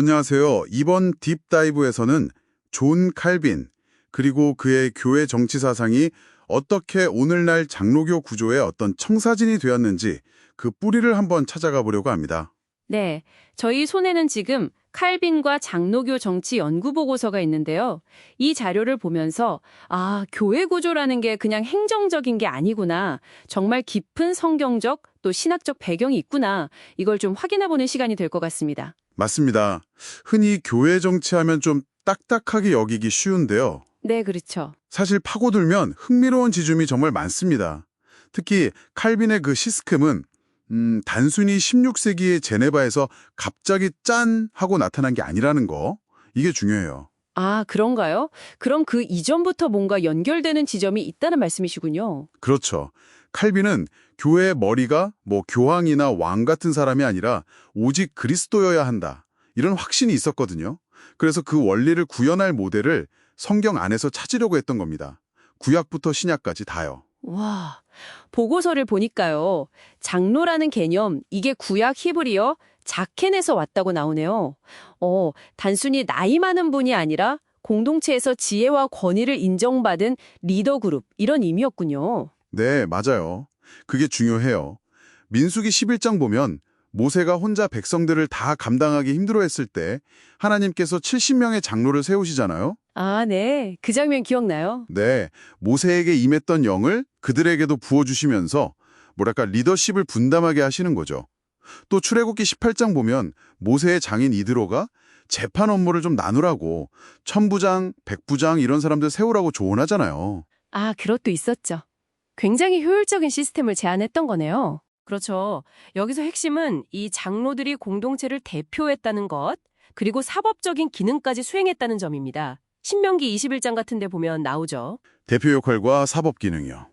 안녕하세요. 이번 딥다이브에서는 존 칼빈, 그리고 그의 교회 정치 사상이 어떻게 오늘날 장로교 구조의 어떤 청사진이 되었는지 그 뿌리를 한번 찾아가 보려고 합니다. 네, 저희 손에는 지금 칼빈과 장로교 정치 연구 보고서가 있는데요. 이 자료를 보면서 교회 구조라는 게 그냥 행정적인 게 아니구나. 정말 깊은 성경적 또 신학적 배경이 있구나. 이걸 좀 확인해보는 시간이 될 것 같습니다. 맞습니다. 흔히 교회 정치하면 좀 딱딱하게 여기기 쉬운데요. 네, 그렇죠. 사실 파고들면 흥미로운 지점이 정말 많습니다. 특히 칼빈의 그 시스템은 단순히 16세기의 제네바에서 갑자기 짠 하고 나타난 게 아니라는 거, 이게 중요해요. 아, 그런가요? 그럼 그 이전부터 뭔가 연결되는 지점이 있다는 말씀이시군요. 그렇죠. 칼빈은 교회의 머리가 뭐 교황이나 왕 같은 사람이 아니라 오직 그리스도여야 한다, 이런 확신이 있었거든요. 그래서 그 원리를 구현할 모델을 성경 안에서 찾으려고 했던 겁니다. 구약부터 신약까지 다요. 와, 보고서를 보니까요. 장로라는 개념, 이게 구약 히브리어 자켄에서 왔다고 나오네요. 단순히 나이 많은 분이 아니라 공동체에서 지혜와 권위를 인정받은 리더 그룹, 이런 의미였군요. 네, 맞아요. 그게 중요해요. 민수기 11장 보면 모세가 혼자 백성들을 다 감당하기 힘들어했을 때 하나님께서 70명의 장로를 세우시잖아요. 아, 네. 그 장면 기억나요? 네, 모세에게 임했던 영을 그들에게도 부어주시면서 뭐랄까 리더십을 분담하게 하시는 거죠. 또 출애굽기 18장 보면 모세의 장인 이드로가 재판 업무를 좀 나누라고 천부장, 백부장 이런 사람들 세우라고 조언하잖아요. 아, 그것도 있었죠. 굉장히 효율적인 시스템을 제안했던 거네요. 그렇죠. 여기서 핵심은 이 장로들이 공동체를 대표했다는 것, 그리고 사법적인 기능까지 수행했다는 점입니다. 신명기 21장 같은 데 보면 나오죠. 대표 역할과 사법 기능이요.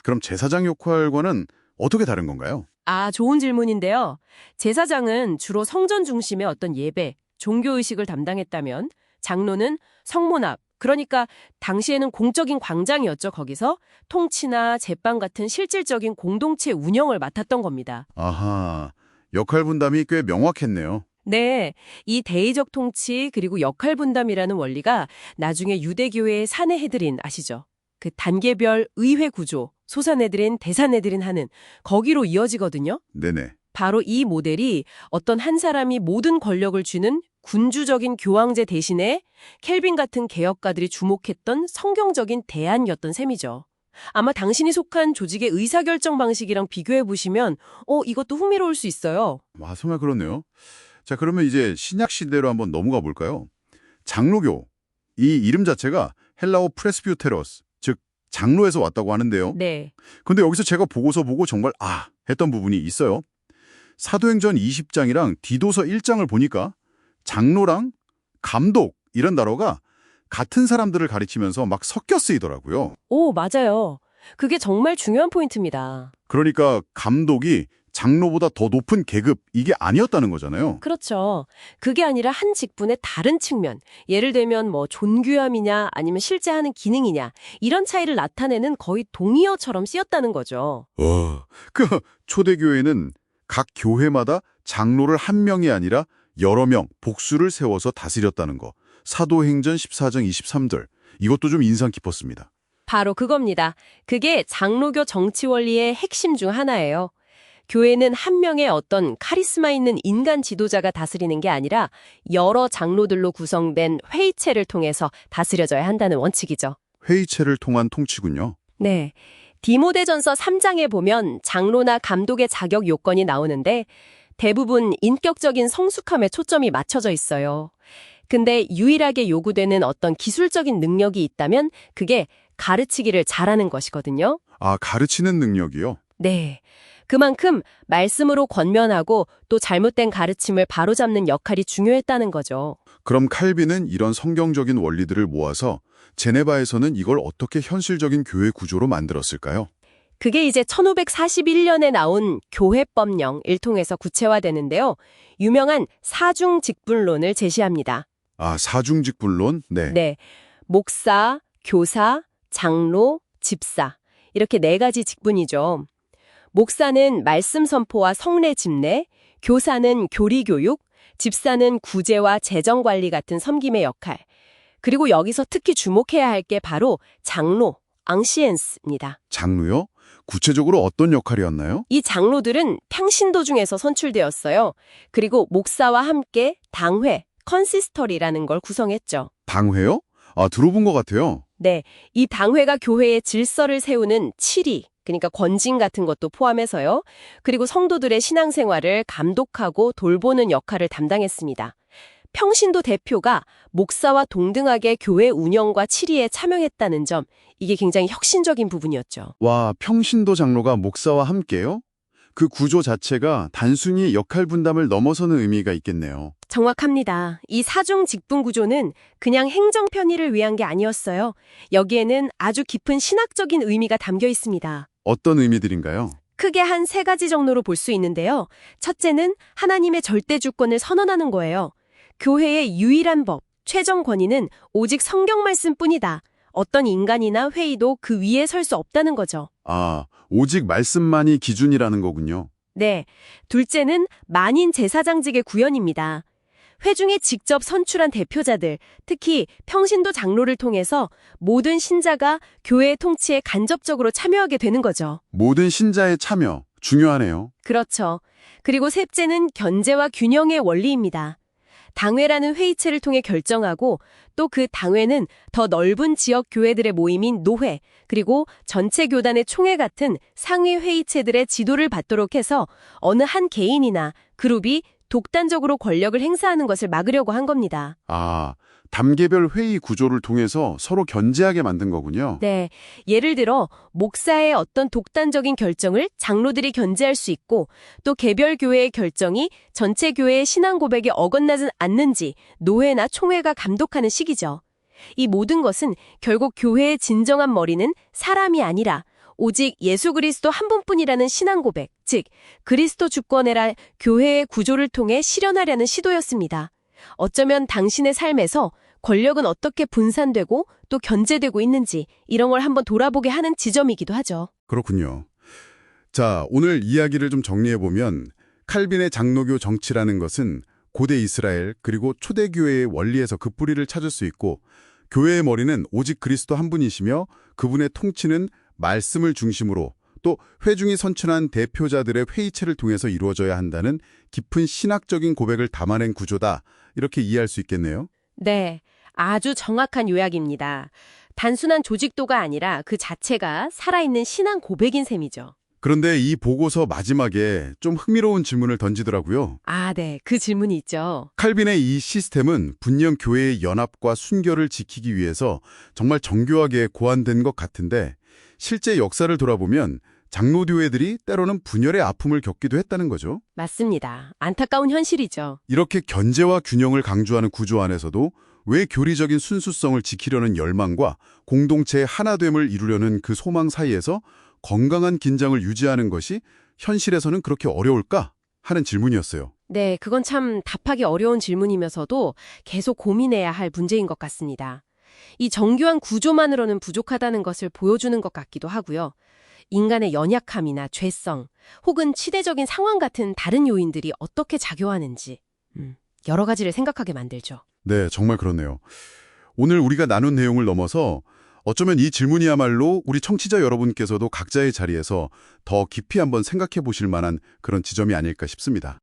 그럼 제사장 역할과는 어떻게 다른 건가요? 아, 좋은 질문인데요. 제사장은 주로 성전 중심의 어떤 예배, 종교의식을 담당했다면 장로는 성문 앞, 그러니까 당시에는 공적인 광장이었죠. 거기서 통치나 제빵 같은 실질적인 공동체 운영을 맡았던 겁니다. 아하, 역할 분담이 꽤 명확했네요. 네, 이 대의적 통치 그리고 역할 분담이라는 원리가 나중에 유대교회의 사내헤드린 아시죠? 그 단계별 의회 구조, 소사내드린, 대사내드린 하는 거기로 이어지거든요. 네네. 바로 이 모델이 어떤 한 사람이 모든 권력을 쥐는 군주적인 교황제 대신에 켈빈 같은 개혁가들이 주목했던 성경적인 대안이었던 셈이죠. 아마 당신이 속한 조직의 의사결정 방식이랑 비교해 보시면 이것도 흥미로울 수 있어요. 와, 정말 그렇네요. 자, 그러면 이제 신약 시대로 한번 넘어가 볼까요? 장로교, 이 이름 자체가 헬라어 프레스비우테로스, 즉 장로에서 왔다고 하는데요. 네. 근데 여기서 제가 보고서 보고 정말 했던 부분이 있어요. 사도행전 20장이랑 디도서 1장을 보니까 장로랑 감독 이런 단어가 같은 사람들을 가리치면서 막 섞여 쓰이더라고요. 오, 맞아요. 그게 정말 중요한 포인트입니다. 그러니까 감독이 장로보다 더 높은 계급, 이게 아니었다는 거잖아요. 그렇죠. 그게 아니라 한 직분의 다른 측면, 예를 들면 뭐 존귀함이냐 아니면 실제 하는 기능이냐 이런 차이를 나타내는 거의 동의어처럼 쓰였다는 거죠. 그 초대교회는 각 교회마다 장로를 한 명이 아니라 여러 명, 복수를 세워서 다스렸다는 거. 사도행전 14장 23절. 이것도 좀 인상 깊었습니다. 바로 그겁니다. 그게 장로교 정치 원리의 핵심 중 하나예요. 교회는 한 명의 어떤 카리스마 있는 인간 지도자가 다스리는 게 아니라 여러 장로들로 구성된 회의체를 통해서 다스려져야 한다는 원칙이죠. 회의체를 통한 통치군요. 네. 디모데전서 3장에 보면 장로나 감독의 자격 요건이 나오는데 대부분 인격적인 성숙함에 초점이 맞춰져 있어요. 근데 유일하게 요구되는 어떤 기술적인 능력이 있다면 그게 가르치기를 잘하는 것이거든요. 가르치는 능력이요? 네. 그만큼 말씀으로 권면하고 또 잘못된 가르침을 바로잡는 역할이 중요했다는 거죠. 그럼 칼빈은 이런 성경적인 원리들을 모아서 제네바에서는 이걸 어떻게 현실적인 교회 구조로 만들었을까요? 그게 이제 1541년에 나온 교회법령을 통해서 구체화되는데요. 유명한 사중직분론을 제시합니다. 사중직분론? 네. 네. 목사, 교사, 장로, 집사. 이렇게 네 가지 직분이죠. 목사는 말씀 선포와 성례 집례, 교사는 교리 교육, 집사는 구제와 재정 관리 같은 섬김의 역할, 그리고 여기서 특히 주목해야 할 게 바로 장로, 앙시엔스입니다. 장로요? 구체적으로 어떤 역할이었나요? 이 장로들은 평신도 중에서 선출되었어요. 그리고 목사와 함께 당회, 컨시스터리라는 걸 구성했죠. 당회요? 아, 들어본 것 같아요. 네, 이 당회가 교회의 질서를 세우는 치리, 그러니까 권징 같은 것도 포함해서요. 그리고 성도들의 신앙생활을 감독하고 돌보는 역할을 담당했습니다. 평신도 대표가 목사와 동등하게 교회 운영과 치리에 참여했다는 점, 이게 굉장히 혁신적인 부분이었죠. 와, 평신도 장로가 목사와 함께요? 그 구조 자체가 단순히 역할 분담을 넘어서는 의미가 있겠네요. 정확합니다. 이 사중 직분 구조는 그냥 행정 편의를 위한 게 아니었어요. 여기에는 아주 깊은 신학적인 의미가 담겨 있습니다. 어떤 의미들인가요? 크게 한 세 가지 정도로 볼 수 있는데요. 첫째는 하나님의 절대 주권을 선언하는 거예요. 교회의 유일한 법, 최종 권위는 오직 성경 말씀뿐이다. 어떤 인간이나 회의도 그 위에 설 수 없다는 거죠. 아, 오직 말씀만이 기준이라는 거군요. 네. 둘째는 만인 제사장직의 구현입니다. 회중에 직접 선출한 대표자들, 특히 평신도 장로를 통해서 모든 신자가 교회의 통치에 간접적으로 참여하게 되는 거죠. 모든 신자의 참여, 중요하네요. 그렇죠. 그리고 셋째는 견제와 균형의 원리입니다. 당회라는 회의체를 통해 결정하고 또 그 당회는 더 넓은 지역 교회들의 모임인 노회, 그리고 전체 교단의 총회 같은 상위 회의체들의 지도를 받도록 해서 어느 한 개인이나 그룹이 독단적으로 권력을 행사하는 것을 막으려고 한 겁니다. 아, 단계별 회의 구조를 통해서 서로 견제하게 만든 거군요. 네, 예를 들어 목사의 어떤 독단적인 결정을 장로들이 견제할 수 있고 또 개별 교회의 결정이 전체 교회의 신앙 고백에 어긋나지 않는지 노회나 총회가 감독하는 식이죠. 이 모든 것은 결국 교회의 진정한 머리는 사람이 아니라 오직 예수 그리스도 한 분뿐이라는 신앙 고백, 즉 그리스도 주권에라 교회의 구조를 통해 실현하려는 시도였습니다. 어쩌면 당신의 삶에서 권력은 어떻게 분산되고 또 견제되고 있는지 이런 걸 한번 돌아보게 하는 지점이기도 하죠. 그렇군요. 자, 오늘 이야기를 좀 정리해보면 칼빈의 장로교 정치라는 것은 고대 이스라엘 그리고 초대교회의 원리에서 그 뿌리를 찾을 수 있고 교회의 머리는 오직 그리스도 한 분이시며 그분의 통치는 말씀을 중심으로 또 회중이 선출한 대표자들의 회의체를 통해서 이루어져야 한다는 깊은 신학적인 고백을 담아낸 구조다. 이렇게 이해할 수 있겠네요. 네, 아주 정확한 요약입니다. 단순한 조직도가 아니라 그 자체가 살아있는 신앙 고백인 셈이죠. 그런데 이 보고서 마지막에 좀 흥미로운 질문을 던지더라고요. 아, 네, 그 질문이 있죠. 칼빈의 이 시스템은 분명 교회의 연합과 순결을 지키기 위해서 정말 정교하게 고안된 것 같은데 실제 역사를 돌아보면 장로교회들이 때로는 분열의 아픔을 겪기도 했다는 거죠. 맞습니다. 안타까운 현실이죠. 이렇게 견제와 균형을 강조하는 구조 안에서도 왜 교리적인 순수성을 지키려는 열망과 공동체의 하나됨을 이루려는 그 소망 사이에서 건강한 긴장을 유지하는 것이 현실에서는 그렇게 어려울까 하는 질문이었어요. 네, 그건 참 답하기 어려운 질문이면서도 계속 고민해야 할 문제인 것 같습니다. 이 정교한 구조만으로는 부족하다는 것을 보여주는 것 같기도 하고요. 인간의 연약함이나 죄성, 혹은 시대적인 상황 같은 다른 요인들이 어떻게 작용하는지 여러 가지를 생각하게 만들죠. 네, 정말 그렇네요. 오늘 우리가 나눈 내용을 넘어서 어쩌면 이 질문이야말로 우리 청취자 여러분께서도 각자의 자리에서 더 깊이 한번 생각해 보실 만한 그런 지점이 아닐까 싶습니다.